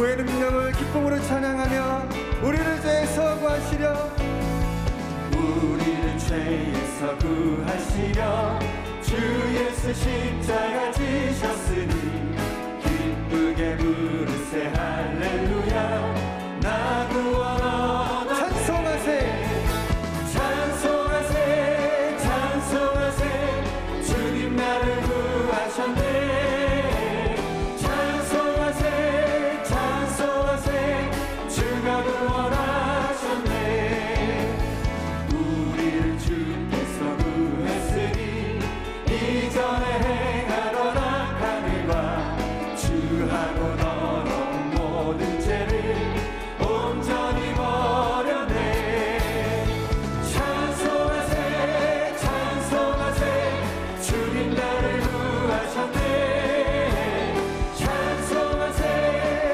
구의 능력을 기쁨으로 찬양하며 우리를 죄에서 구하시려 우리를 죄에서 구하시려 주 예수 십자가 지셨으니 기쁘게 부르세 할렐루야 나 구원 얻었네. 찬송하세 찬송하세 찬송하세 주님 나를 구하셨네. 찬송하세 찬송하세 주가 구원하셨네. 우리를 주께서 구했으니 이전에 행하던 악한 일과 주하고 너는 모든 죄를 온전히 버렸네. 찬송하세 찬송하세 주님 나를 구하셨네. 찬송하세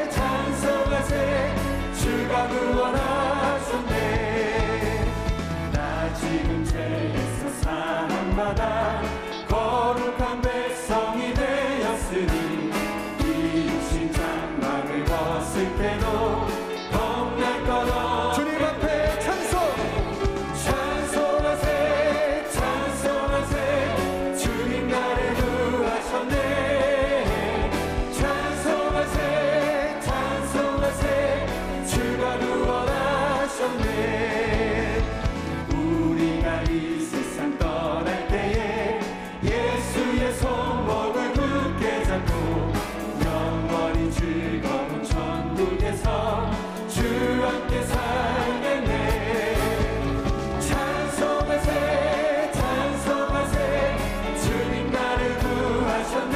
찬송하세 주가 구원하셨네. 나 지금 죄에서 사함받아 거룩한 백성이 되었으니 이 육신 장막을 벗을 때도 겁날 것 없네. 주님 앞에 찬송 찬송하세 찬송하세 주님 나를 구하셨네. 찬송하세 찬송하세 주가 구원하셨네. 우리가 이 세상 떠날 때에 예수의 손목을 굳게 잡고 영원히 즐거운 천국에서 주 함께 살겠네. 찬송하세 찬송하세 주님 나를 구하셨네.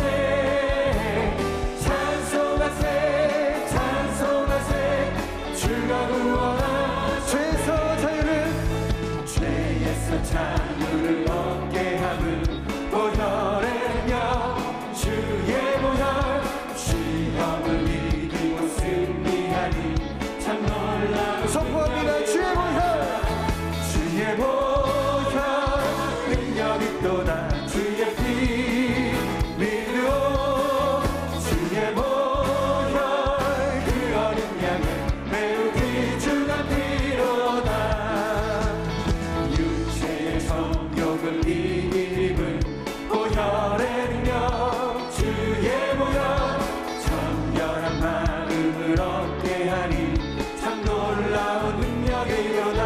찬송하세 찬송하세 주가 구원하셨네. 죄에서 자유를 죄에서 자유를 얻게 함은 보혈의 능력 주의 보혈. 시험을 이기고 승리하니 참 놀라운 선포합니다. 주의 보혈 주의 보혈 능력 있도다. 주의 피 믿으오. 주의 보혈 그 어린 양을 매우 귀중한 피로다. 육체의 정욕을 이긴 힘은 보혈의 능력 주의 보혈. 정결한 마음을 얻게 하니 참 놀라운 능력이로다.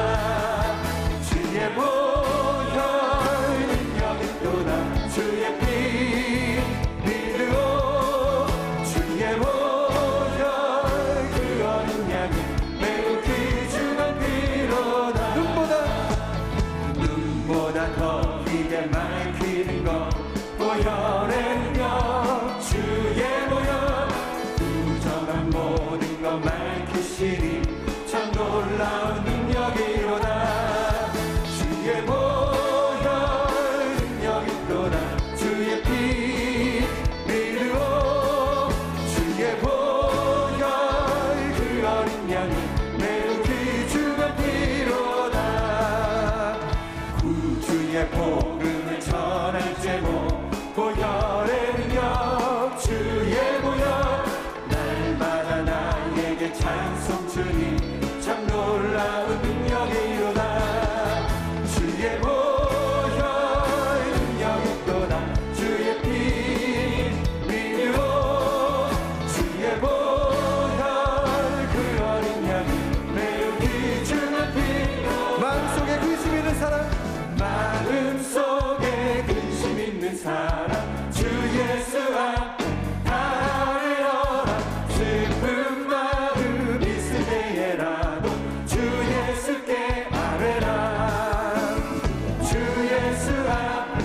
주의 보혈 능력 있도다. 주의 피 믿으오. 주의 보혈 그 어린 양은 매우 귀중한 피로다. 눈보다 더 이게 밝히는 것 보혈의 능력 주의 보혈. 부정한 모든 것 밝히시니 참 놀라운 능력이로다. 주의 보혈 능력 있도다. 주의 피 믿으오. 주의 보혈 그 어린 양은 매우 귀중한 피로다. 구주의 복음을 전할 제목 보혈의 능력 주의 보혈. 날마다 나에게 찬송 주님 참 놀라운 능력이로다. 주의 보혈 능력 있도다. 주의 피 믿으오. 주의 보혈 그 어린 양은 매우 귀중한 피로다. 마음속에 근심 있는 사람 마음속에 근심 있는 사람 주 예수 앞에 아뢰어라. 슬픈 마음 있을 때에라도 주 예수께 아뢰라. 주 예수 앞에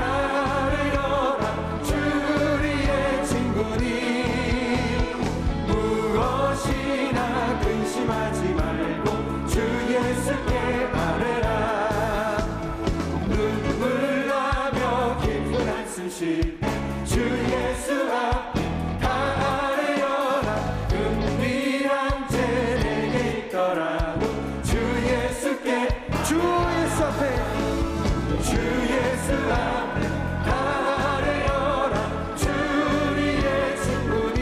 아뢰어라. 주 우리의 친구니 무엇이나 근심하지 말고 주 예수께 아뢰라. 눈물 나며 깊은 한숨 쉴 때 주 예수 앞에 아뢰어라. 은밀한 죄 내게 있더라도 주 예수께 주 예수 앞에 주 예수 앞에 아뢰어라. 주 우리의 친구니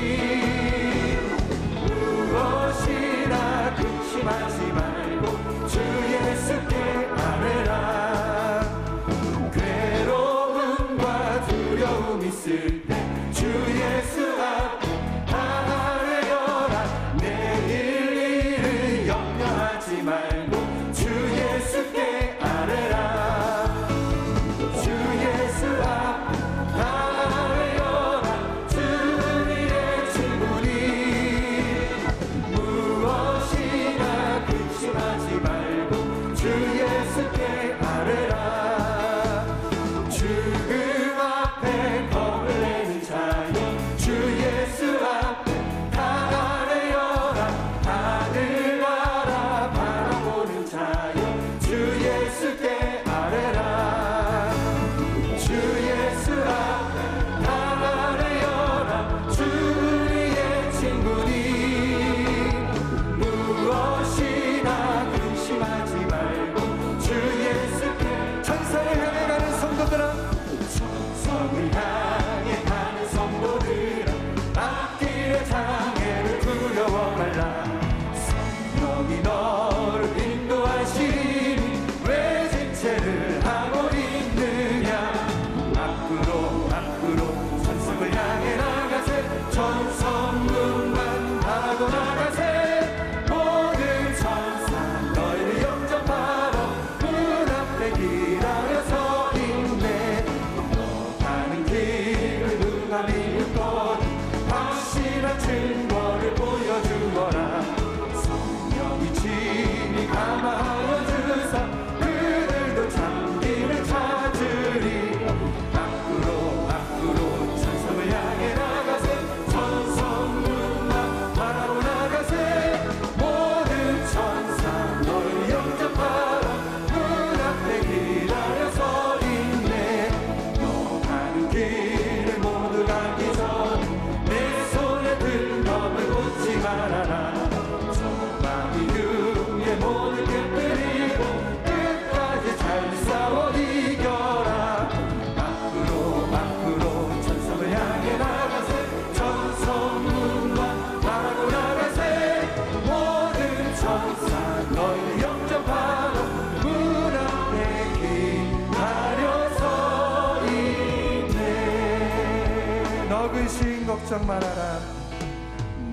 걱정 말아라.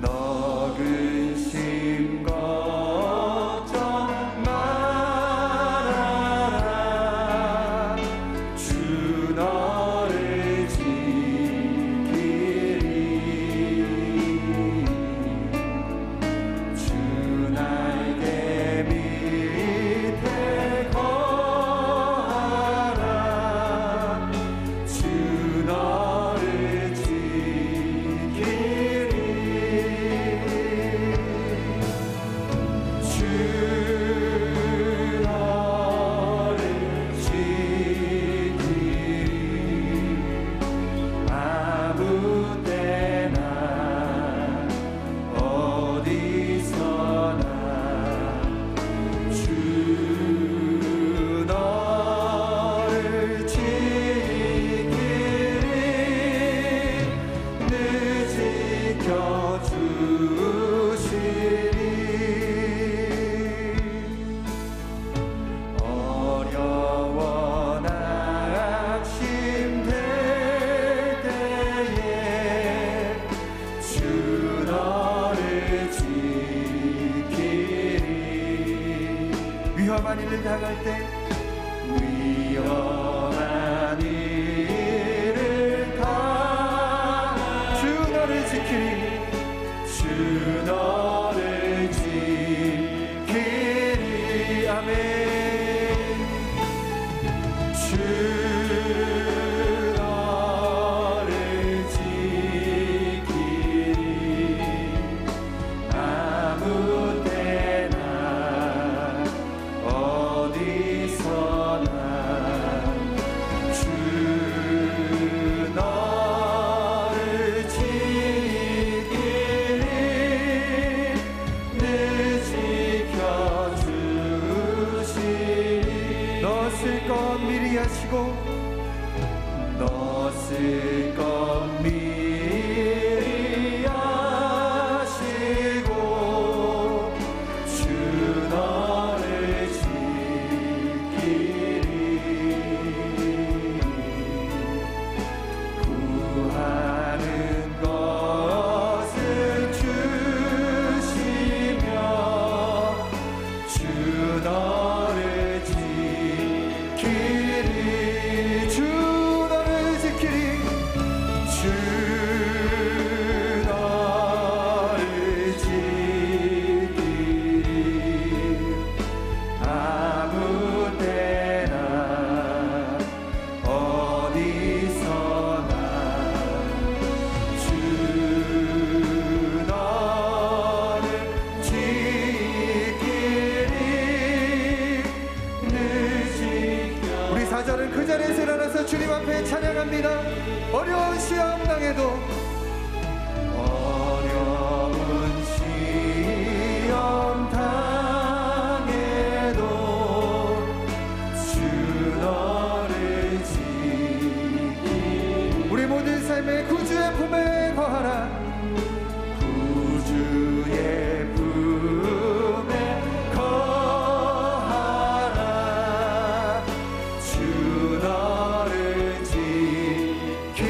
너 근심 걱정 말아라. 주 너를 지키리. 주 날개 밑에 거하라. 주 너를 지키리. 주 너를 지키리. 아무 때나 어디서나 주 너를 지키리. 늘 지켜주시리. 어려워 낙심될 때에 주 너를 지키리. 위험한 일을 당할 때 위험한 일을 당할 주 너를 지키리. 주 너를 지키리. 아멘. 주 너를 지키리. 아무 때나 어디서나 주 너를 지키리. 늘 지켜주시리. 너 쓸 것 미리 하시고 너 쓸 것 미리 아시고 주 너를 지키리. 구하는 것을 주시며 주 너를 지키리. 주 너를 지키리. 주 너를 지키리. 아무 때나 어디서나 주 너를 지키리. 늘 지켜. 우리 사절은 그 자리에서 일어나서 주님 앞에 찬양합니다. 어려운 시험 당해도 어려운 시험 당해도 주 너를 지키리. 우리 모든 삶의 구주의 품에 거하라. 구주의 품에 거하라. 주 너를 지키리.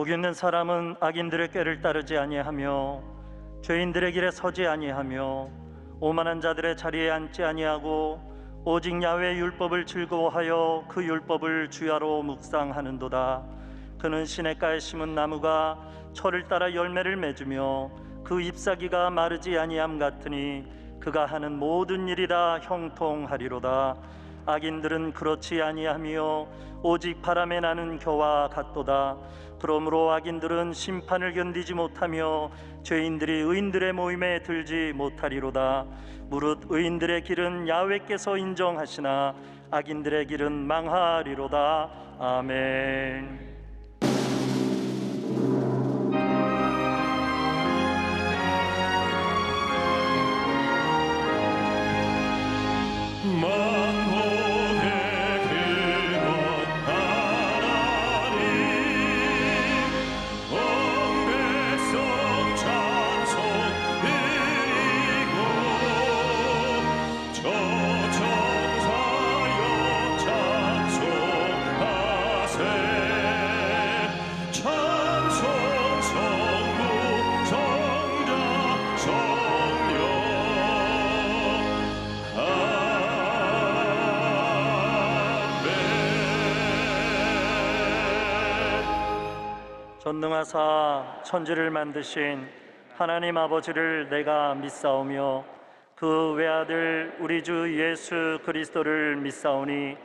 복 있는 사람은 악인들의 꾀를 따르지 아니하며 죄인들의 길에 서지 아니하며 오만한 자들의 자리에 앉지 아니하고 오직 야훼의 율법을 즐거워하여 그 율법을 주야로 묵상하는도다. 그는 시냇가에 심은 나무가 철을 따라 열매를 맺으며 그 잎사귀가 마르지 아니함 같으니 그가 하는 모든 일이 다 형통하리로다. 악인들은 그렇지 아니하며 오직 바람에 나는 겨와 같도다. 그러므로 악인들은 심판을 견디지 못하며 죄인들이 의인들의 모임에 들지 못하리로다. 무릇 의인들의 길은 야훼께서 인정하시나 악인들의 길은 망하리로다. 아멘. 전능하사 천지를 만드신 하나님 아버지를 내가 믿사오며 그 외아들 우리 주 예수 그리스도를 믿사오니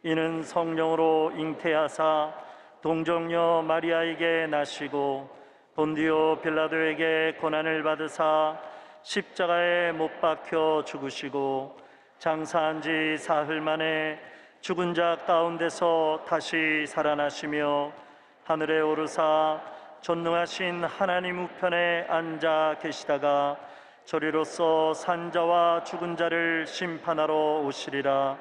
이는 성령으로 잉태하사 동정녀 마리아에게 나시고 본디오 빌라도에게 고난을 받으사 십자가에 못 박혀 죽으시고 장사한 지 사흘 만에 죽은 자 가운데서 다시 살아나시며 하늘에 오르사 전능하신 하나님 우편에 앉아 계시다가 저리로서 산자와 죽은 자를 심판하러 오시리라.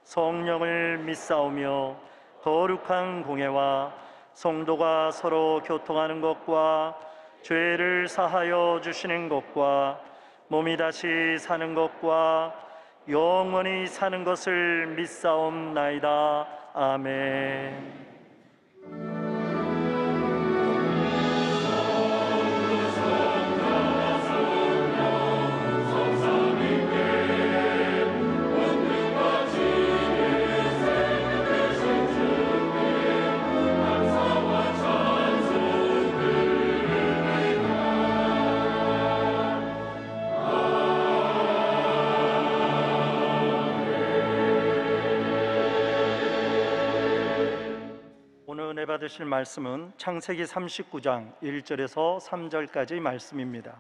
성령을 믿사오며 거룩한 공회와 성도가 서로 교통하는 것과 죄를 사하여 주시는 것과 몸이 다시 사는 것과 영원히 사는 것을 믿사옵나이다. 아멘. 은혜 받으실 말씀은 창세기 39장 1절에서 3절까지 말씀입니다.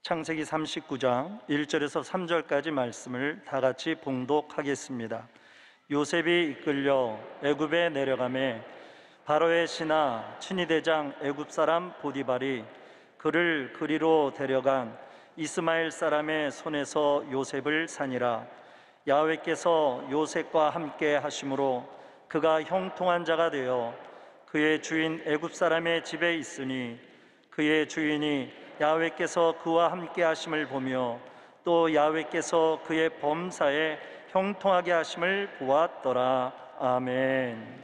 창세기 39장 1절에서 3절까지 말씀을 다 같이 봉독하겠습니다. 요셉이 이끌려 애굽에 내려가매 바로의 신하 친위대장 애굽 사람 보디발이 그를 그리로 데려간 이스마엘 사람의 손에서 요셉을 사니라. 야훼께서 요셉과 함께 하심으로 그가 형통한 자가 되어 그의 주인 애굽 사람의 집에 있으니 그의 주인이 야훼께서 그와 함께 하심을 보며 또 야훼께서 그의 범사에 형통하게 하심을 보았더라. 아멘.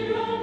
Alleluia.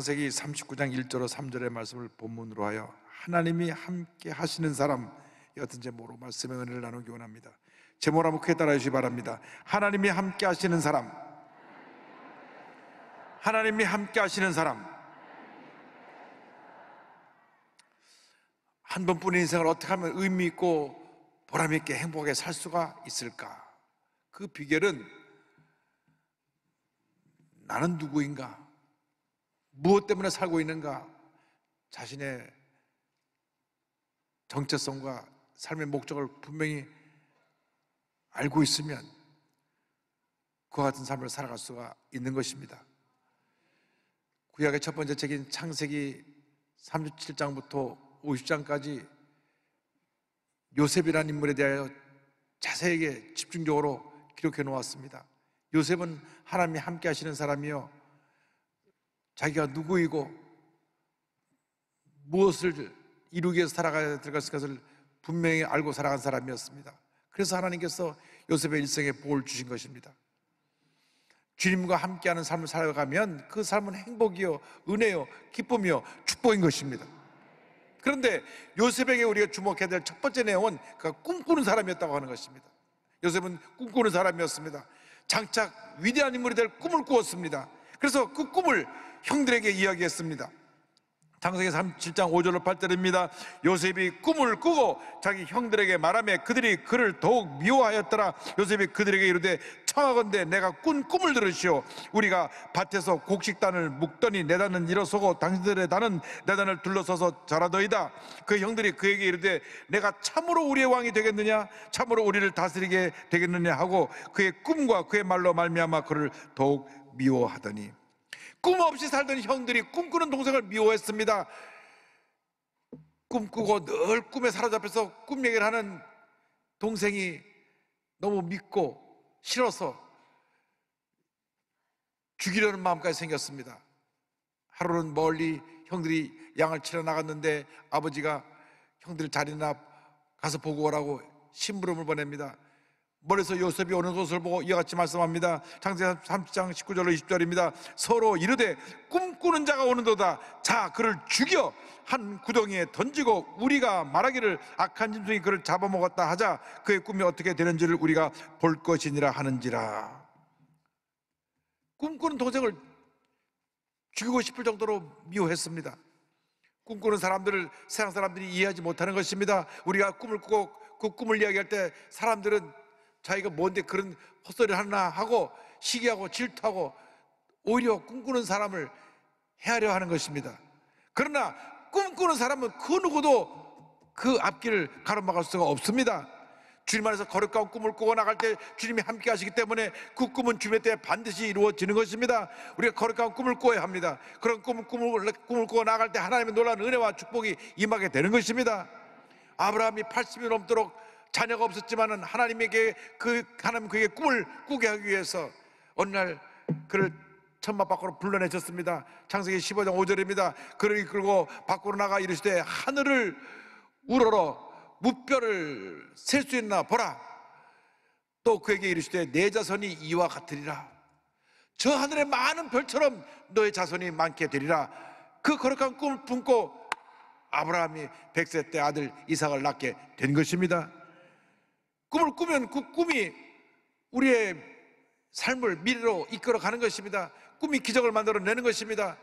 창세기 39장 1절로 3절의 말씀을 본문으로 하여 하나님이 함께 하시는 사람, 어떤 제목으로 말씀의 은혜를 나누기 원합니다. 제목을 한번 크게 따라해 주시기 바랍니다. 하나님이 함께 하시는 사람. 하나님이 함께 하시는 사람. 한 번뿐인 인생을 어떻게 하면 의미 있고 보람 있게 행복하게 살 수가 있을까? 그 비결은 나는 누구인가? 무엇 때문에 살고 있는가? 자신의 정체성과 삶의 목적을 분명히 알고 있으면 그와 같은 삶을 살아갈 수가 있는 것입니다. 구약의 첫 번째 책인 창세기 37장부터 50장까지 요셉이라는 인물에 대하여 자세하게 집중적으로 기록해 놓았습니다. 요셉은 하나님이 함께 하시는 사람이요, 자기가 누구이고 무엇을 이루기 위해서 살아가야 될 것을 분명히 알고 살아간 사람이었습니다. 그래서 하나님께서 요셉의 일생에 복을 주신 것입니다. 주님과 함께하는 삶을 살아가면 그 삶은 행복이요, 은혜요, 기쁨이요, 축복인 것입니다. 그런데 요셉에게 우리가 주목해야 될 첫 번째 내용은 그가 꿈꾸는 사람이었다고 하는 것입니다. 요셉은 꿈꾸는 사람이었습니다. 장착 위대한 인물이 될 꿈을 꾸었습니다. 그래서 그 꿈을 형들에게 이야기했습니다. 창세기 37장 5절로 8절입니다. 요셉이 꿈을 꾸고 자기 형들에게 말하며 그들이 그를 더욱 미워하였더라. 요셉이 그들에게 이르되 청하건대 내가 꾼 꿈을 들으시오. 우리가 밭에서 곡식단을 묶더니 내 단은 일어서고 당신들의 단은 내 단을 둘러서서 자라더이다. 그 형들이 그에게 이르되 내가 참으로 우리의 왕이 되겠느냐? 참으로 우리를 다스리게 되겠느냐? 하고 그의 꿈과 그의 말로 말미암아 그를 더욱 미워하더니, 꿈 없이 살던 형들이 꿈꾸는 동생을 미워했습니다. 꿈꾸고 늘 꿈에 사로잡혀서 꿈 얘기를 하는 동생이 너무 믿고 싫어서 죽이려는 마음까지 생겼습니다. 하루는 멀리 형들이 양을 치러 나갔는데 아버지가 형들 자리나 가서 보고 오라고 심부름을 보냅니다. 멀리서 요셉이 오는 것을 보고 이와 같이 말씀합니다. 창세기 30장 19절로 20절입니다. 서로 이르되 꿈꾸는 자가 오는도다. 자, 그를 죽여 한 구덩이에 던지고 우리가 말하기를 악한 짐승이 그를 잡아먹었다 하자. 그의 꿈이 어떻게 되는지를 우리가 볼 것이니라 하는지라. 꿈꾸는 동생을 죽이고 싶을 정도로 미워했습니다. 꿈꾸는 사람들을 세상 사람들이 이해하지 못하는 것입니다. 우리가 꿈을 꾸고 그 꿈을 이야기할 때 사람들은 자기가 뭔데 그런 헛소리를 하나 하고 시기하고 질투하고 오히려 꿈꾸는 사람을 헤아려 하는 것입니다. 그러나 꿈꾸는 사람은 그 누구도 그 앞길을 가로막을 수가 없습니다. 주님 안에서 거룩한 꿈을 꾸고 나갈 때 주님이 함께 하시기 때문에 그 꿈은 주님의 때에 반드시 이루어지는 것입니다. 우리가 거룩한 꿈을 꾸어야 합니다. 그런 꿈을 꾸고 나갈 때 하나님의 놀라운 은혜와 축복이 임하게 되는 것입니다. 아브라함이 80이 넘도록 자녀가 없었지만은 하나님에게 하나님 그에게 꿈을 꾸게 하기 위해서 어느 날 그를 천막 밖으로 불러내셨습니다. 창세기 15장 5절입니다. 그를 이끌고 밖으로 나가 이르시되 하늘을 우러러 무뼈를 셀 수 있나 보라. 또 그에게 이르시되 내 자손이 이와 같으리라. 저 하늘의 많은 별처럼 너의 자손이 많게 되리라. 그 거룩한 꿈을 품고 아브라함이 100세 때 아들 이삭을 낳게 된 것입니다. 꿈을 꾸면 그 꿈이 우리의 삶을 미래로 이끌어가는 것입니다. 꿈이 기적을 만들어내는 것입니다.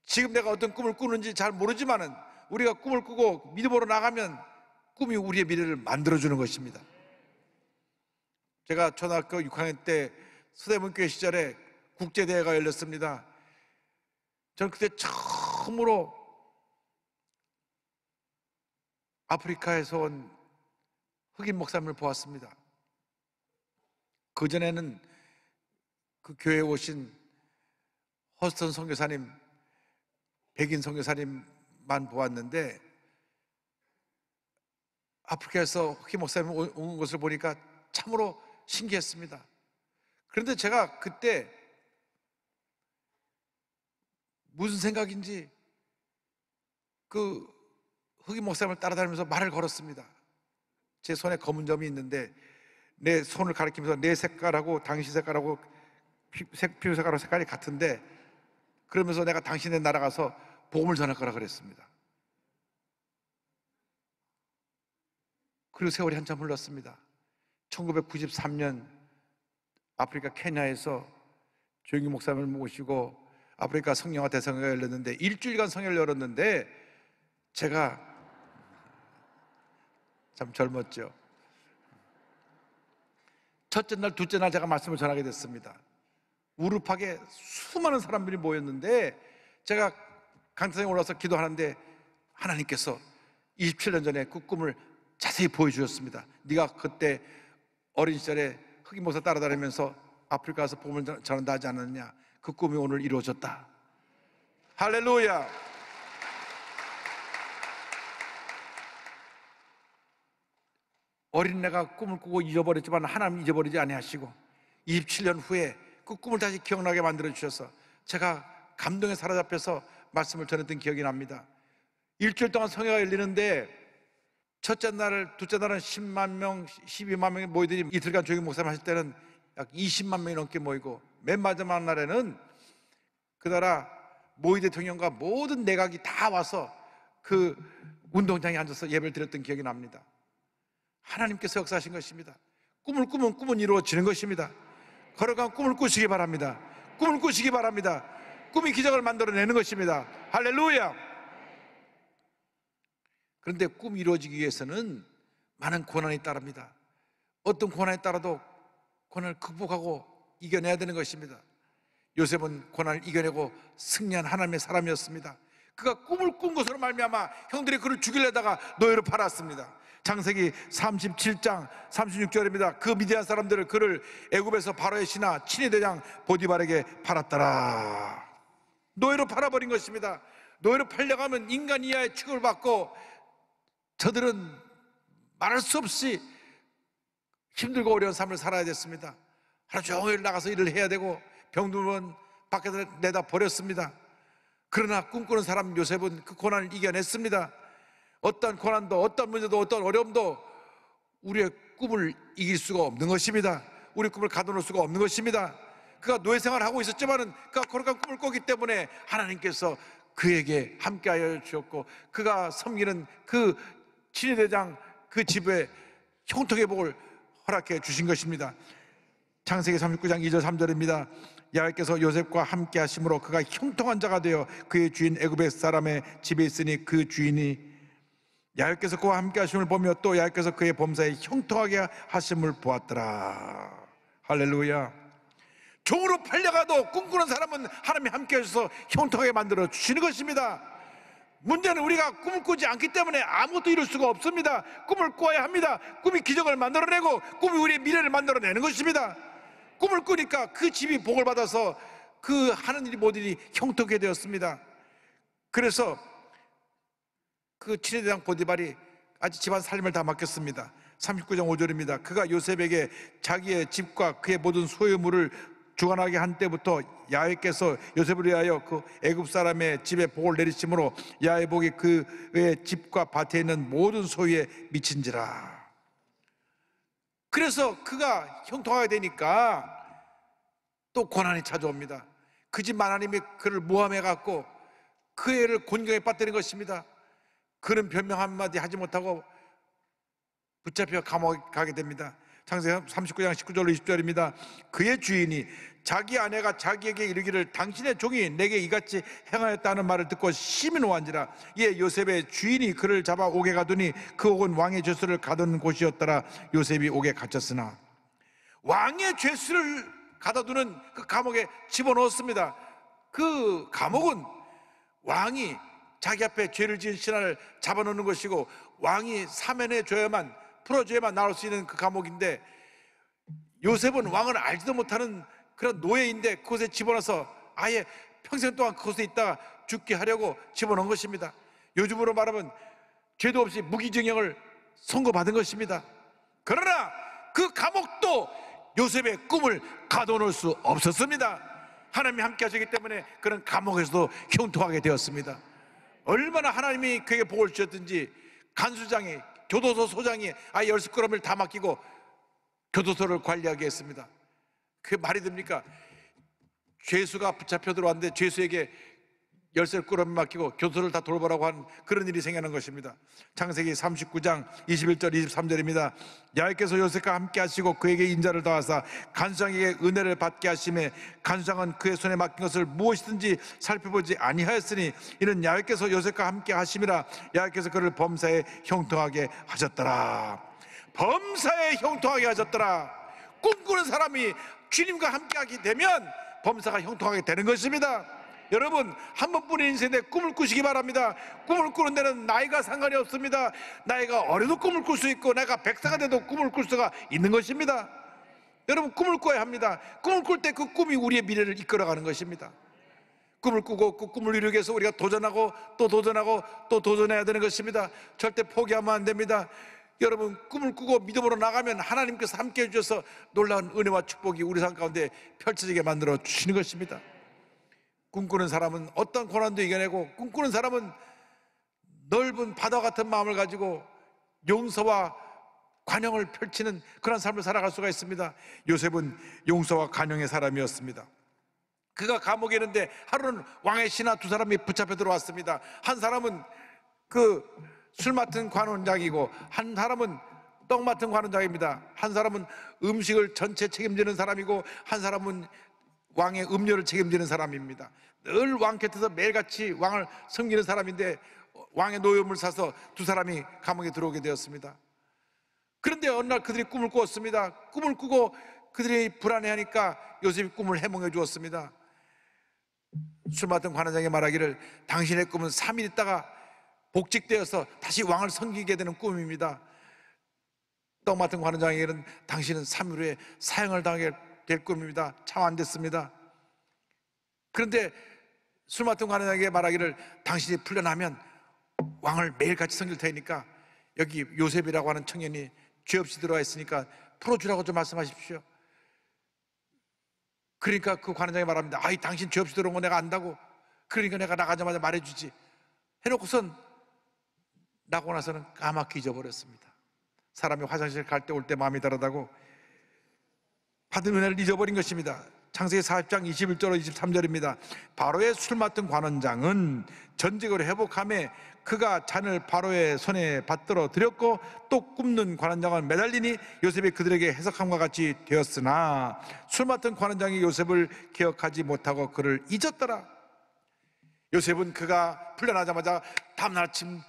지금 내가 어떤 꿈을 꾸는지 잘 모르지만은 우리가 꿈을 꾸고 믿음으로 나가면 꿈이 우리의 미래를 만들어주는 것입니다. 제가 초등학교 6학년 때 서대문교회 시절에 국제대회가 열렸습니다. 저는 그때 처음으로 아프리카에서 온 흑인 목사님을 보았습니다. 그전에는 그 교회에 오신 허스턴 선교사님, 백인 선교사님만 보았는데 아프리카에서 흑인 목사님 온 것을 보니까 참으로 신기했습니다. 그런데 제가 그때 무슨 생각인지 그 흑인 목사님을 따라다니면서 말을 걸었습니다. 제 손에 검은 점이 있는데 내 손을 가리키면서 내 색깔하고 당신 색깔하고 피부 색깔하고 색깔이 같은데 그러면서 내가 당신의 나라 가서 복음을 전할 거라 그랬습니다. 그리고 세월이 한참 흘렀습니다. 1993년 아프리카 케냐에서 조영기 목사님을 모시고 아프리카 성령화 대성회가 열렸는데 일주일간 성회를 열었는데 제가 참 젊었죠. 첫째 날, 둘째 날 제가 말씀을 전하게 됐습니다. 우르파게 수많은 사람들이 모였는데 제가 강단에 올라서 기도하는데 하나님께서 27년 전에 그 꿈을 자세히 보여주셨습니다. 네가 그때 어린 시절에 흑인 목사 따라다니면서 아프리카 가서 복음을 전한다 하지 않았느냐? 그 꿈이 오늘 이루어졌다. 할렐루야. 어린애가 꿈을 꾸고 잊어버렸지만 하나님 잊어버리지 아니하시고 27년 후에 그 꿈을 다시 기억나게 만들어 주셔서 제가 감동에 사로잡혀서 말씀을 전했던 기억이 납니다. 일주일 동안 성회가 열리는데 첫째 날, 둘째 날은 10만 명, 12만 명이 모이더니 이틀간 조영기 목사님 하실 때는 약 20만 명이 넘게 모이고 맨 마지막 날에는 그 나라 모이 대통령과 모든 내각이 다 와서 그 운동장에 앉아서 예배를 드렸던 기억이 납니다. 하나님께서 역사하신 것입니다. 꿈을 꾸면 꿈은 이루어지는 것입니다. 걸어간 꿈을 꾸시기 바랍니다. 꿈을 꾸시기 바랍니다. 꿈이 기적을 만들어내는 것입니다. 할렐루야. 그런데 꿈이 이루어지기 위해서는 많은 고난이 따릅니다. 어떤 고난에 따라도 고난을 극복하고 이겨내야 되는 것입니다. 요셉은 고난을 이겨내고 승리한 하나님의 사람이었습니다. 그가 꿈을 꾼 것으로 말미암아 형들이 그를 죽이려다가 노예로 팔았습니다. 창세기 37장 36절입니다. 그 미디안 사람들을 그를 애굽에서 바로의 신하 친위 대장 보디발에게 팔았더라. 노예로 팔아버린 것입니다. 노예로 팔려가면 인간 이하의 취급을 받고 저들은 말할 수 없이 힘들고 어려운 삶을 살아야 됐습니다. 하루 종일 나가서 일을 해야 되고 병들면 밖에서 내다 버렸습니다. 그러나 꿈꾸는 사람 요셉은 그 고난을 이겨냈습니다. 어떤 고난도, 어떤 문제도, 어떤 어려움도 우리의 꿈을 이길 수가 없는 것입니다. 우리의 꿈을 가둬놓을 수가 없는 것입니다. 그가 노예 생활을 하고 있었지만은 그가 거룩한 꿈을 꿨기 때문에 하나님께서 그에게 함께하여 주셨고 그가 섬기는 그 친위대장 그 집에 형통의 복을 허락해 주신 것입니다. 창세기 39장 2절 3절입니다. 야훼께서 요셉과 함께 하심으로 그가 형통한 자가 되어 그의 주인 애굽의 사람의 집에 있으니 그 주인이 야훼께서 그와 함께 하심을 보며 또 야훼께서 그의 범사에 형통하게 하심을 보았더라. 할렐루야. 종으로 팔려가도 꿈꾸는 사람은 하나님이 함께 하셔서 형통하게 만들어 주시는 것입니다. 문제는 우리가 꿈을 꾸지 않기 때문에 아무것도 이룰 수가 없습니다. 꿈을 꿔야 합니다. 꿈이 기적을 만들어내고 꿈이 우리의 미래를 만들어내는 것입니다. 꿈을 꾸니까 그 집이 복을 받아서 그 하는 일이 모든 일이 형통하게 되었습니다. 그래서 그 친위대장 보디발이 아주 집안 살림을 다 맡겼습니다. 39장 5절입니다. 그가 요셉에게 자기의 집과 그의 모든 소유물을 주관하게 한 때부터 야훼께서 요셉을 위하여 그 애굽 사람의 집에 복을 내리심으로 야훼 복이 그의 집과 밭에 있는 모든 소유에 미친지라. 그래서 그가 형통하게 되니까 또 고난이 찾아옵니다. 그 집 하나님이 그를 모함해 갖고 그 애를 곤경에 빠뜨린 것입니다. 그는 변명 한마디 하지 못하고 붙잡혀 감옥에 가게 됩니다. 창세기 39장 19절로 20절입니다. 그의 주인이 자기 아내가 자기에게 이르기를 당신의 종이 내게 이같이 행하였다는 말을 듣고 심히 노한지라. 이에 요셉의 주인이 그를 잡아 옥에 가두니 그 옥은 왕의 죄수를 가두는 곳이었더라. 요셉이 옥에 갇혔으나 왕의 죄수를 가둬두는 그 감옥에 집어넣었습니다. 그 감옥은 왕이 자기 앞에 죄를 지은 신하를 잡아놓는 것이고 왕이 사면해줘야만 풀어줘야만 나올 수 있는 그 감옥인데 요셉은 왕을 알지도 못하는 그런 노예인데 그곳에 집어넣어서 아예 평생 동안 그곳에 있다가 죽게 하려고 집어넣은 것입니다. 요즘으로 말하면 죄도 없이 무기징역을 선고받은 것입니다. 그러나 그 감옥도 요셉의 꿈을 가둬놓을 수 없었습니다. 하나님이 함께 하시기 때문에 그런 감옥에서도 형통하게 되었습니다. 얼마나 하나님이 그에게 복을 주셨든지 간수장이 교도소 소장이 아예 10걸음을 다 맡기고 교도소를 관리하게 했습니다. 그게 말이 됩니까? 죄수가 붙잡혀 들어왔는데 죄수에게 열쇠를 꾸러미 맡기고 교토를 다 돌보라고 한 그런 일이 생겨난 것입니다. 창세기 39장 21절 23절입니다. 야훼께서 요셉과 함께 하시고 그에게 인자를 더하사 간수장에게 은혜를 받게 하심에 간수장은 그의 손에 맡긴 것을 무엇이든지 살펴보지 아니하였으니 이는 야훼께서 요셉과 함께 하심이라. 야훼께서 그를 범사에 형통하게 하셨더라. 범사에 형통하게 하셨더라. 꿈꾸는 사람이 주님과 함께 하게 되면 범사가 형통하게 되는 것입니다. 여러분, 한 번뿐인 인생에 꿈을 꾸시기 바랍니다. 꿈을 꾸는 데는 나이가 상관이 없습니다. 나이가 어려도 꿈을 꿀 수 있고 내가 백사가 돼도 꿈을 꿀 수가 있는 것입니다. 여러분, 꿈을 꿔야 합니다. 꿈을 꿀 때 그 꿈이 우리의 미래를 이끌어가는 것입니다. 꿈을 꾸고 그 꿈을 이루기 위해서 우리가 도전하고 또 도전하고 또 도전해야 되는 것입니다. 절대 포기하면 안 됩니다. 여러분, 꿈을 꾸고 믿음으로 나가면 하나님께서 함께 해주셔서 놀라운 은혜와 축복이 우리 삶 가운데 펼쳐지게 만들어 주시는 것입니다. 꿈꾸는 사람은 어떤 고난도 이겨내고, 꿈꾸는 사람은 넓은 바다 같은 마음을 가지고 용서와 관용을 펼치는 그런 삶을 살아갈 수가 있습니다. 요셉은 용서와 관용의 사람이었습니다. 그가 감옥에 있는데 하루는 왕의 신하 두 사람이 붙잡혀 들어왔습니다. 한 사람은 그 술 맡은 관원장이고 한 사람은 떡 맡은 관원장입니다. 한 사람은 음식을 전체 책임지는 사람이고 한 사람은 왕의 음료를 책임지는 사람입니다. 늘 왕 곁에서 매일같이 왕을 섬기는 사람인데 왕의 노여움을 사서 두 사람이 감옥에 들어오게 되었습니다. 그런데 어느 날 그들이 꿈을 꾸었습니다. 꿈을 꾸고 그들이 불안해하니까 요셉이 꿈을 해몽해 주었습니다. 술 맡은 관원장이 말하기를 당신의 꿈은 3일 있다가 복직되어서 다시 왕을 섬기게 되는 꿈입니다. 떡 맡은 관원장에게는 당신은 3일 후에 사형을 당하게 될 꿈입니다. 참 안 됐습니다. 그런데 술 맡은 관원장에게 말하기를 당신이 풀려나면 왕을 매일같이 섬길 테니까 여기 요셉이라고 하는 청년이 죄 없이 들어와 있으니까 풀어주라고 좀 말씀하십시오. 그러니까 그 관원장이 말합니다. 아이, 당신 죄 없이 들어온 거 내가 안다고. 그러니까 내가 나가자마자 말해주지. 해놓고선 나고 나서는 까맣게 잊어버렸습니다. 사람이 화장실 갈 때 올 때 마음이 다르다고 받은 은혜를 잊어버린 것입니다. 창세기 40장 21절로 23절입니다. 바로의 술 맡은 관원장은 전직을 회복하며 그가 잔을 바로의 손에 받들어 드렸고 또 굽는 관원장은 매달리니 요셉이 그들에게 해석함과 같이 되었으나 술 맡은 관원장이 요셉을 기억하지 못하고 그를 잊었더라. 요셉은 그가 풀려나자마자 다음날 아침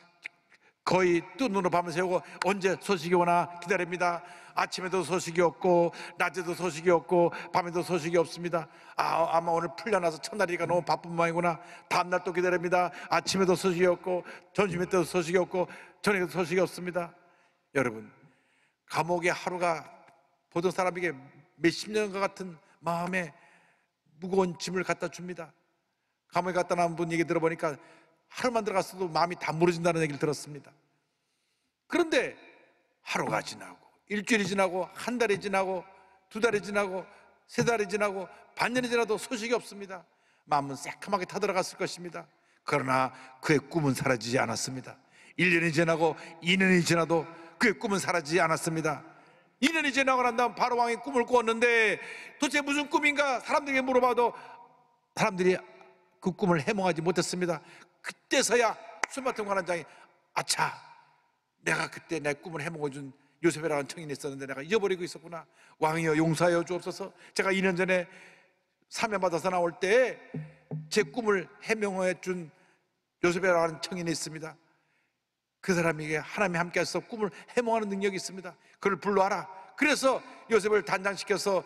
거의 뜬 눈으로 밤을 새우고 언제 소식이 오나 기다립니다. 아침에도 소식이 없고 낮에도 소식이 없고 밤에도 소식이 없습니다. 아마 오늘 풀려나서 첫날이니까 너무 바쁜 모양이구나. 다음날 또 기다립니다. 아침에도 소식이 없고 점심에 때도 소식이 없고 저녁에도 소식이 없습니다. 여러분, 감옥의 하루가 보통 사람에게 몇십 년과 같은 마음에 무거운 짐을 갖다 줍니다. 감옥에 갔다 나온 분 얘기 들어보니까 하루만 들어갔어도 마음이 다 무너진다는 얘기를 들었습니다. 그런데 하루가 지나고 일주일이 지나고 한 달이 지나고 두 달이 지나고 세 달이 지나고 반년이 지나도 소식이 없습니다. 마음은 새카맣게 타들어갔을 것입니다. 그러나 그의 꿈은 사라지지 않았습니다. 1년이 지나고 2년이 지나도 그의 꿈은 사라지지 않았습니다. 2년이 지나고 난 다음 바로 왕이 꿈을 꾸었는데 도대체 무슨 꿈인가 사람들에게 물어봐도 사람들이 그 꿈을 해몽하지 못했습니다. 그때서야 술 맡은 관원장이 아차, 내가 그때 내 꿈을 해먹어준 요셉이라는 청인이 있었는데 내가 잊어버리고 있었구나. 왕이여 용서하여 주옵소서. 제가 2년 전에 사면받아서 나올 때 제 꿈을 해명해 준 요셉이라는 청인이 있습니다. 그 사람에게 하나님이 함께 하셔서 꿈을 해몽하는 능력이 있습니다. 그를 불러와라. 그래서 요셉을 단장시켜서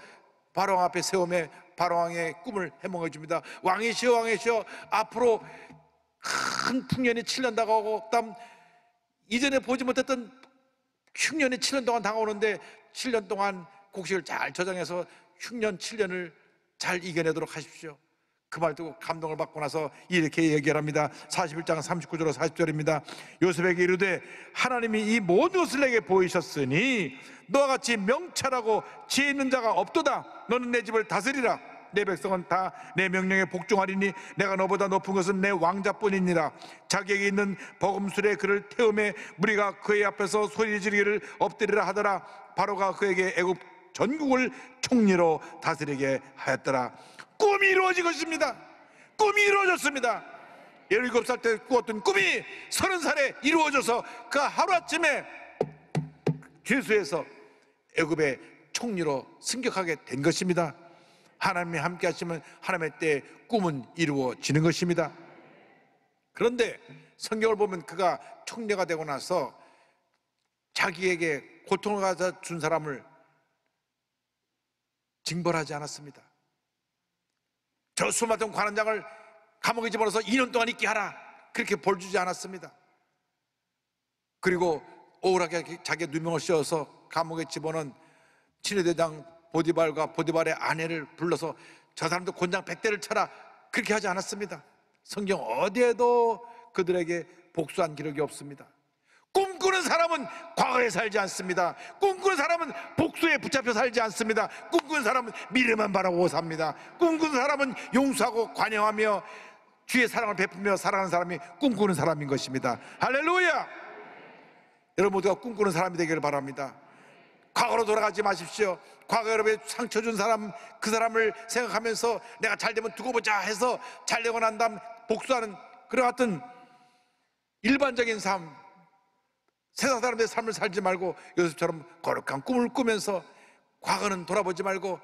바로왕 앞에 세우며 바로왕의 꿈을 해몽해 줍니다. 왕이시여 왕이시여, 앞으로 큰 풍년이 7년 다가오고 그다음 이전에 보지 못했던 흉년이 7년 동안 다가오는데 7년 동안 곡식을 잘 저장해서 흉년 7년을 잘 이겨내도록 하십시오. 그 말 듣고 감동을 받고 나서 이렇게 얘기를 합니다. 41장 39절로 40절입니다. 요셉에게 이르되 하나님이 이 모든 것을 내게 보이셨으니 너와 같이 명철하고 지혜 있는 자가 없도다. 너는 내 집을 다스리라. 내 백성은 다 내 명령에 복종하리니 내가 너보다 높은 것은 내 왕자뿐이니라. 자기에게 있는 버금술에 그를 태우매 무리가 그의 앞에서 소리 지르기를 엎드리라 하더라. 바로가 그에게 애굽 전국을 총리로 다스리게 하였더라. 꿈이 이루어진 것입니다. 꿈이 이루어졌습니다. 17살 때 꾸었던 꿈이 30살에 이루어져서 그 하루아침에 죄수에서 애굽의 총리로 승격하게 된 것입니다. 하나님이 함께 하시면 하나님의 때에 꿈은 이루어지는 것입니다. 그런데 성경을 보면 그가 총리가 되고 나서 자기에게 고통을 가져 준 사람을 징벌하지 않았습니다. 저 수많은 관원장을 감옥에 집어넣어서 2년 동안 있게 하라, 그렇게 벌 주지 않았습니다. 그리고 억울하게 자기의 누명을 씌워서 감옥에 집어넣은 친위대장 보디발과 보디발의 아내를 불러서 저 사람도 곤장 100대를 쳐라, 그렇게 하지 않았습니다. 성경 어디에도 그들에게 복수한 기록이 없습니다. 꿈꾸는 사람은 과거에 살지 않습니다. 꿈꾸는 사람은 복수에 붙잡혀 살지 않습니다. 꿈꾸는 사람은 미래만 바라보고 삽니다. 꿈꾸는 사람은 용서하고 관여하며 주의 사랑을 베풀며 살아가는 사람이 꿈꾸는 사람인 것입니다. 할렐루야! 여러분 모두가 꿈꾸는 사람이 되기를 바랍니다. 과거로 돌아가지 마십시오. 과거 여러분의 상처 준 사람, 그 사람을 생각하면서 내가 잘되면 두고 보자 해서 잘되고 난 다음 복수하는 그런 같은 일반적인 삶, 세상 사람들의 삶을 살지 말고 요셉처럼 거룩한 꿈을 꾸면서 과거는 돌아보지 말고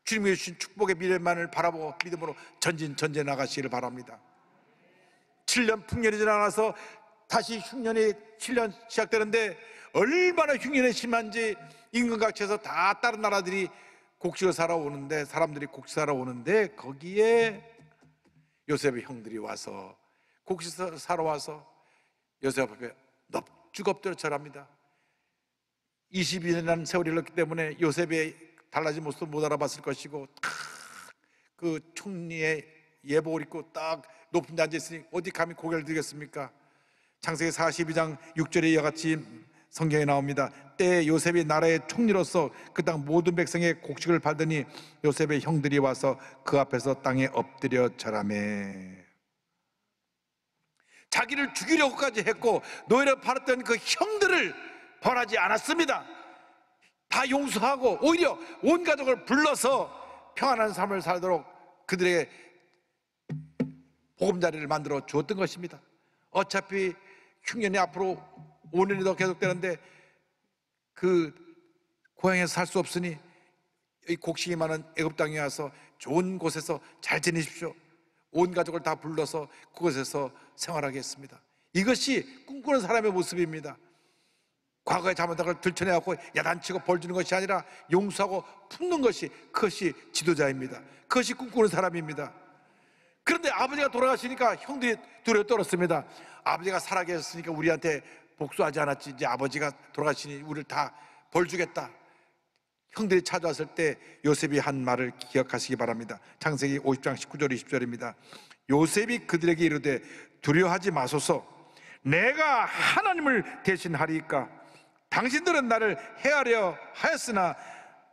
주님이 주신 축복의 미래만을 바라보고 믿음으로 전진전진해 나가시기를 바랍니다. 7년 풍년이 지나서 다시 흉년이 7년 시작되는데 얼마나 흉년이 심한지 임금각처에서 다 다른 나라들이 곡식을 사러 오는데, 사람들이 곡식 사러 오는데 거기에 요셉의 형들이 와서 곡식 사러 와서 요셉 앞에 넙죽 엎드려 절합니다. 22년이라는 세월이 흘렀기 때문에 요셉의 달라진 모습을 못 알아봤을 것이고, 그 총리의 예복을 입고 딱 높은 데 앉아있으니 어디 감히 고개를 들겠습니까? 창세기 42장 6절에 이와 같이 성경에 나옵니다. 때에 요셉이 나라의 총리로서 그 땅 모든 백성의 곡식을 받으니 요셉의 형들이 와서 그 앞에서 땅에 엎드려 절하매. 자기를 죽이려고까지 했고 노예로 팔았던 그 형들을 벌하지 않았습니다. 다 용서하고 오히려 온 가족을 불러서 평안한 삶을 살도록 그들에게 보금자리를 만들어 주었던 것입니다. 어차피 흉년이 앞으로 5년이 더 계속되는데 그 고향에서 살 수 없으니 이 곡식이 많은 애굽 땅에 와서 좋은 곳에서 잘 지내십시오. 온 가족을 다 불러서 그곳에서 생활하게 했습니다. 이것이 꿈꾸는 사람의 모습입니다. 과거의 잘못한 걸 들춰내갖고 야단치고 벌주는 것이 아니라 용서하고 품는 것이, 그것이 지도자입니다. 그것이 꿈꾸는 사람입니다. 그런데 아버지가 돌아가시니까 형들이 두려워 떨었습니다. 아버지가 살아계셨으니까 우리한테 복수하지 않았지, 이제 아버지가 돌아가시니 우리를 다 벌주겠다. 형들이 찾아왔을 때 요셉이 한 말을 기억하시기 바랍니다. 창세기 50장 19절 20절입니다. 요셉이 그들에게 이르되 두려워하지 마소서, 내가 하나님을 대신하리이까. 당신들은 나를 해하려 하였으나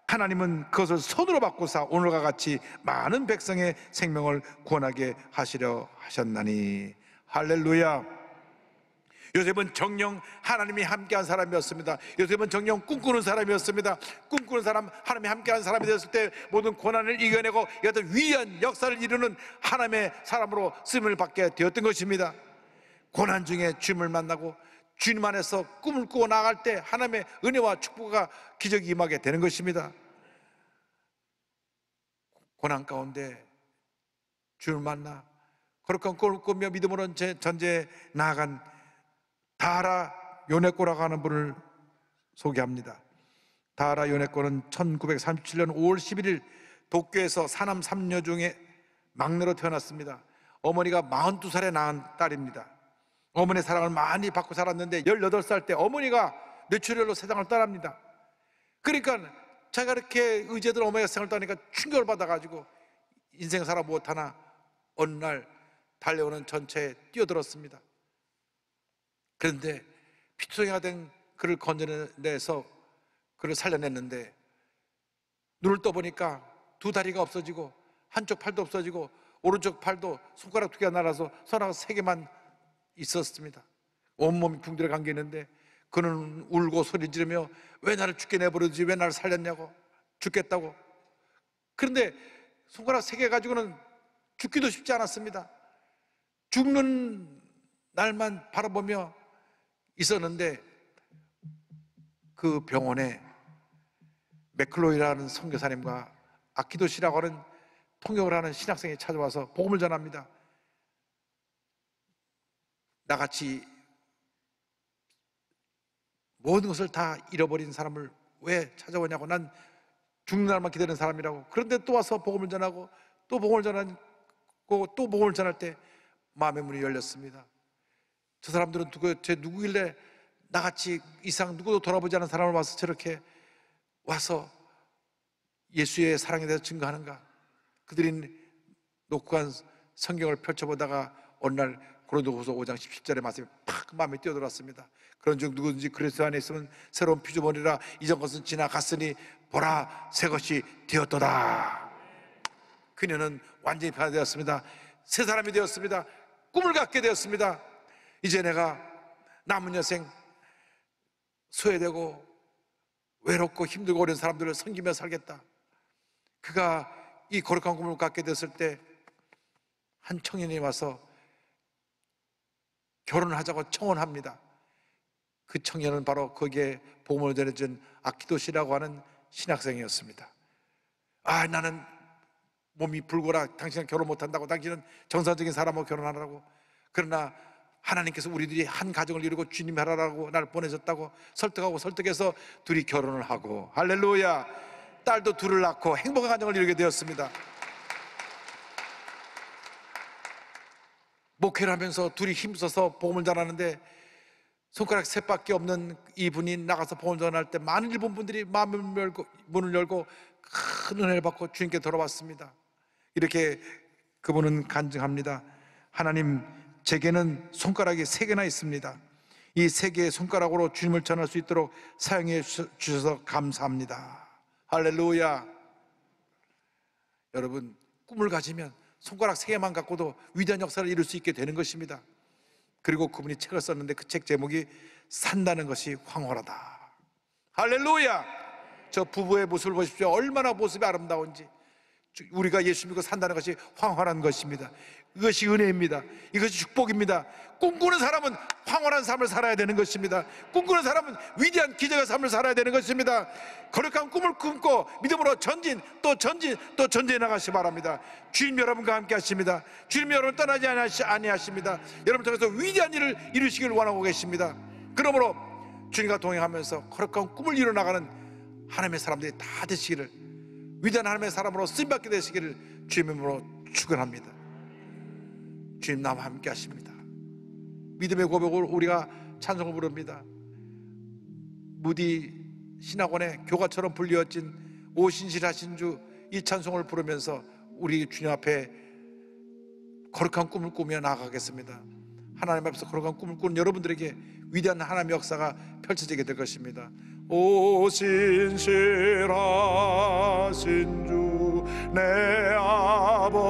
하나님은 그것을 손으로 바꾸사 오늘과 같이 많은 백성의 생명을 구원하게 하시려 하셨나니. 할렐루야. 요셉은 정녕 하나님이 함께한 사람이었습니다. 요셉은 정녕 꿈꾸는 사람이었습니다. 꿈꾸는 사람, 하나님이 함께한 사람이 되었을 때 모든 고난을 이겨내고 어떤 위대한 역사를 이루는 하나님의 사람으로 쓰임을 받게 되었던 것입니다. 고난 중에 주님을 만나고 주님 안에서 꿈을 꾸고 나아갈 때 하나님의 은혜와 축복과 기적이 임하게 되는 것입니다. 고난 가운데 주님을 만나 거룩한 꿈을 꾸며 믿음으로 전제에 나아간 다하라 요네코라고 하는 분을 소개합니다. 다하라 요네코는 1937년 5월 11일 도쿄에서 사남 3녀 중에 막내로 태어났습니다. 어머니가 42살에 낳은 딸입니다. 어머니의 사랑을 많이 받고 살았는데 18살 때 어머니가 뇌출혈로 세상을 떠납니다. 그러니까 자기가 이렇게 의지했던 어머니가 세상을 떠나니까 충격을 받아가지고 인생 살아 못하나 어느 날 달려오는 전차에 뛰어들었습니다. 그런데 피투성이가 된 그를 건져내서 그를 살려냈는데 눈을 떠보니까 두 다리가 없어지고 한쪽 팔도 없어지고 오른쪽 팔도 손가락 2개가 날아서 손가락 3개만 있었습니다. 온몸이 붕대를 감기는데 그는 울고 소리 지르며 왜 나를 죽게 내버려두지, 왜 나를 살렸냐고, 죽겠다고. 그런데 손가락 3개 가지고는 죽기도 쉽지 않았습니다. 죽는 날만 바라보며 있었는데 그 병원에 맥클로이라는 선교사님과 아키도 씨라고 하는 통역을 하는 신학생이 찾아와서 복음을 전합니다. 나같이 모든 것을 다 잃어버린 사람을 왜 찾아오냐고, 난 죽는 날만 기다리는 사람이라고. 그런데 또 와서 복음을 전하고 또 복음을 전하고 또 복음을 전할 때 마음의 문이 열렸습니다. 저 사람들은 누구길래 나같이 이상 누구도 돌아보지 않은 사람을 와서 저렇게 와서 예수의 사랑에 대해서 증거하는가. 그들이 놓고 간 성경을 펼쳐보다가 어느 날 고린도후서 5장 17절의 말씀이 팍 마음에 뛰어들었습니다. 그런즉 누구든지 그리스도 안에 있으면 새로운 피조물이라, 이전 것은 지나갔으니 보라 새 것이 되었도다. 그녀는 완전히 변화되었습니다. 새 사람이 되었습니다. 꿈을 갖게 되었습니다. 이제 내가 남은 여생 소외되고 외롭고 힘들고 어려운 사람들을 섬기며 살겠다. 그가 이 거룩한 꿈을 갖게 됐을 때 한 청년이 와서 결혼을 하자고 청혼합니다. 그 청년은 바로 거기에 복음을 전해준 아키도 씨라고 하는 신학생이었습니다. 아, 나는 몸이 불고라, 당신은 결혼 못한다고, 당신은 정상적인 사람하고 결혼하라고. 그러나 하나님께서 우리들이 한 가정을 이루고 주님 하라라고 날 보내셨다고 설득하고 설득해서 둘이 결혼을 하고, 할렐루야, 딸도 둘을 낳고 행복한 가정을 이루게 되었습니다. 목회를 하면서 둘이 힘써서 복음을 전하는데 손가락 셋밖에 없는 이분이 나가서 복음을 전할 때 많은 일본 분들이 문을 열고 큰 은혜를 받고 주님께 돌아왔습니다. 이렇게 그분은 간증합니다. 하나님, 제게는 손가락이 3개나 있습니다. 이 3개의 손가락으로 주님을 전할 수 있도록 사용해 주셔서 감사합니다. 할렐루야. 여러분, 꿈을 가지면 손가락 3개만 갖고도 위대한 역사를 이룰 수 있게 되는 것입니다. 그리고 그분이 책을 썼는데 그 책 제목이 산다는 것이 황홀하다. 할렐루야. 저 부부의 모습을 보십시오. 얼마나 모습이 아름다운지. 우리가 예수 믿고 산다는 것이 황홀한 것입니다. 이것이 은혜입니다. 이것이 축복입니다. 꿈꾸는 사람은 황홀한 삶을 살아야 되는 것입니다. 꿈꾸는 사람은 위대한 기적의 삶을 살아야 되는 것입니다. 거룩한 꿈을 꿈고 믿음으로 전진 또 전진 또 전진해 나가시기 바랍니다. 주님 여러분과 함께 하십니다. 주님 여러분 떠나지 아니하십니다. 여러분 통해서 위대한 일을 이루시길 원하고 계십니다. 그러므로 주님과 동행하면서 거룩한 꿈을 이루어나가는 하나님의 사람들이 다 되시기를, 위대한 하나님의 사람으로 쓰임받게 되시기를 주님의 이름으로 축원합니다. 주님 나와 함께 하십니다. 믿음의 고백을 우리가 찬송을 부릅니다. 무디 신학원의 교가처럼 불리어진 오신실하신 주, 이 찬송을 부르면서 우리 주님 앞에 거룩한 꿈을 꾸며 나아가겠습니다. 하나님 앞에서 거룩한 꿈을 꾸는 여러분들에게 위대한 하나님의 역사가 펼쳐지게 될 것입니다. 오신실하신 주 내 아버지여,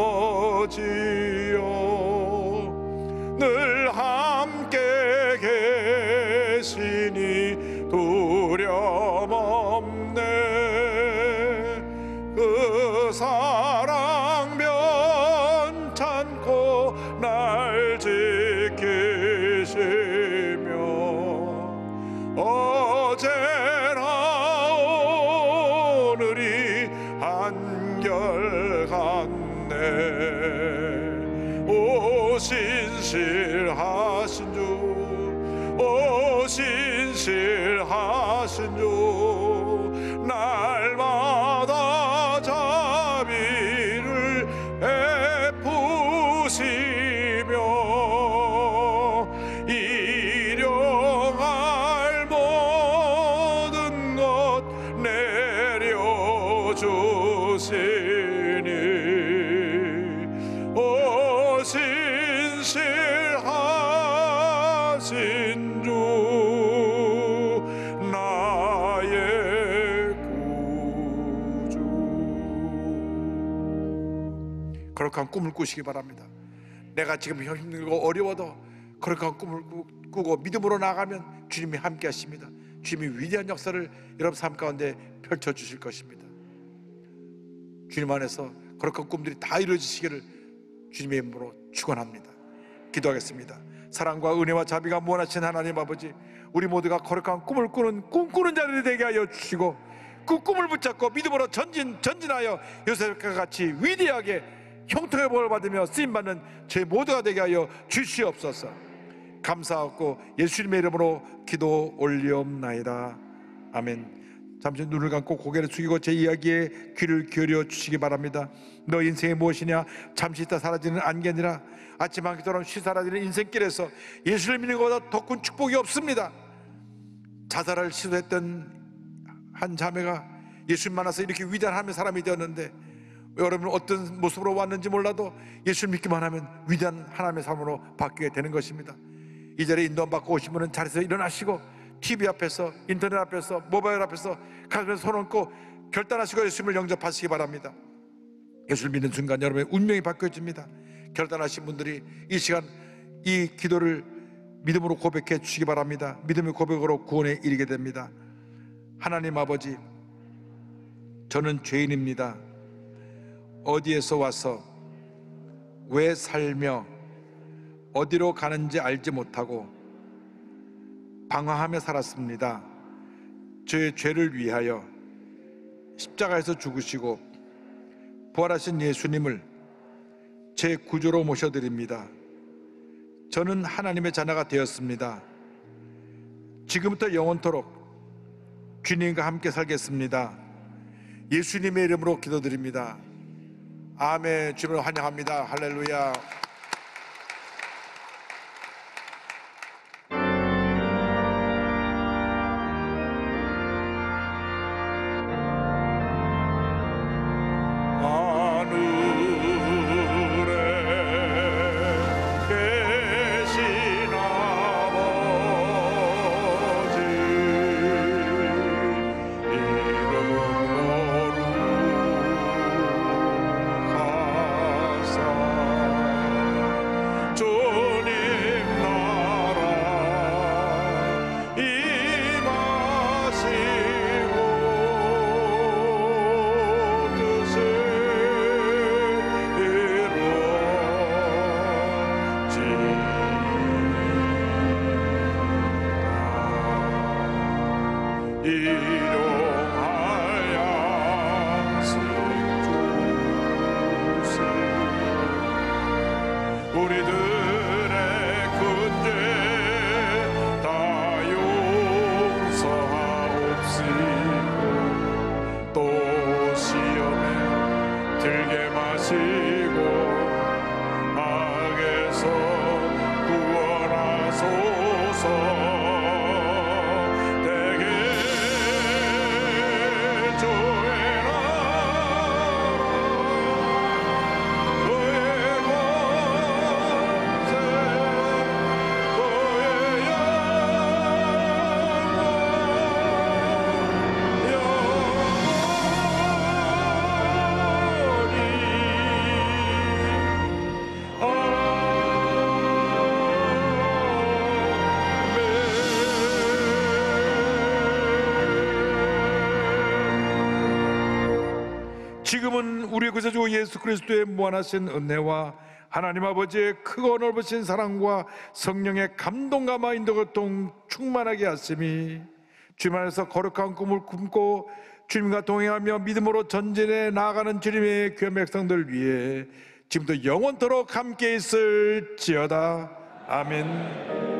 늘 함께 계시니 두려움 없네. 그 사랑 변찮고 날 지키시며 어제나 오늘이 한결같네. 오신실하신 주, 오신실하신 주, 날마다 자비를 베푸시며 일용할 모든 것 내려주시니 오신실하신 주 나의 구주. 거룩한 꿈을 꾸시기 바랍니다. 내가 지금 힘들고 어려워도 거룩한 꿈을 꾸고 믿음으로 나가면 주님이 함께 하십니다. 주님이 위대한 역사를 여러분 삶 가운데 펼쳐주실 것입니다. 주님 안에서 거룩한 꿈들이 다 이루어지시기를 주님의 이름으로 축원합니다. 기도하겠습니다. 사랑과 은혜와 자비가 무한하신 하나님 아버지, 우리 모두가 거룩한 꿈을 꿈꾸는 자들이 되게 하여 주시고, 그 꿈을 붙잡고 믿음으로 전진하여 요셉과 같이 위대하게 형통의 복을 받으며 쓰임받는 저희 모두가 되게 하여 주시옵소서. 감사하고 예수님의 이름으로 기도 올리옵나이다. 아멘. 잠시 눈을 감고 고개를 숙이고 제 이야기에 귀를 기울여 주시기 바랍니다. 너 인생이 무엇이냐? 잠시 있다 사라지는 안개니라. 아침 한기처럼 쉬사라지는 인생길에서 예수를 믿는 것보다 더 큰 축복이 없습니다. 자살을 시도했던 한 자매가 예수님 만나서 이렇게 위대한 하나님의 사람이 되었는데, 여러분 어떤 모습으로 왔는지 몰라도 예수를 믿기만 하면 위대한 하나님의 사람으로 바뀌게 되는 것입니다. 이 자리에 인도받고 오신 분은 자리에서 일어나시고 TV 앞에서, 인터넷 앞에서, 모바일 앞에서 가슴에 손 얹고 결단하시고 예수님을 영접하시기 바랍니다. 예수를 믿는 순간 여러분의 운명이 바뀌어집니다. 결단하신 분들이 이 시간 이 기도를 믿음으로 고백해 주시기 바랍니다. 믿음의 고백으로 구원에 이르게 됩니다. 하나님 아버지, 저는 죄인입니다. 어디에서 와서 왜 살며 어디로 가는지 알지 못하고 방황하며 살았습니다. 저의 죄를 위하여 십자가에서 죽으시고 부활하신 예수님을 제 구주로 모셔드립니다. 저는 하나님의 자녀가 되었습니다. 지금부터 영원토록 주님과 함께 살겠습니다. 예수님의 이름으로 기도드립니다. 아멘. 주님을 환영합니다. 할렐루야. 지금은 우리 구세주 예수 그리스도의 무한하신 은혜와 하나님 아버지의 크고 넓으신 사랑과 성령의 감동감화 인도교통 충만하게 하심이 주님 안에서 거룩한 꿈을 꿈고 주님과 동행하며 믿음으로 전진해 나아가는 주님의 귀한 백성들 위해 지금도 영원토록 함께 있을지어다. 아멘.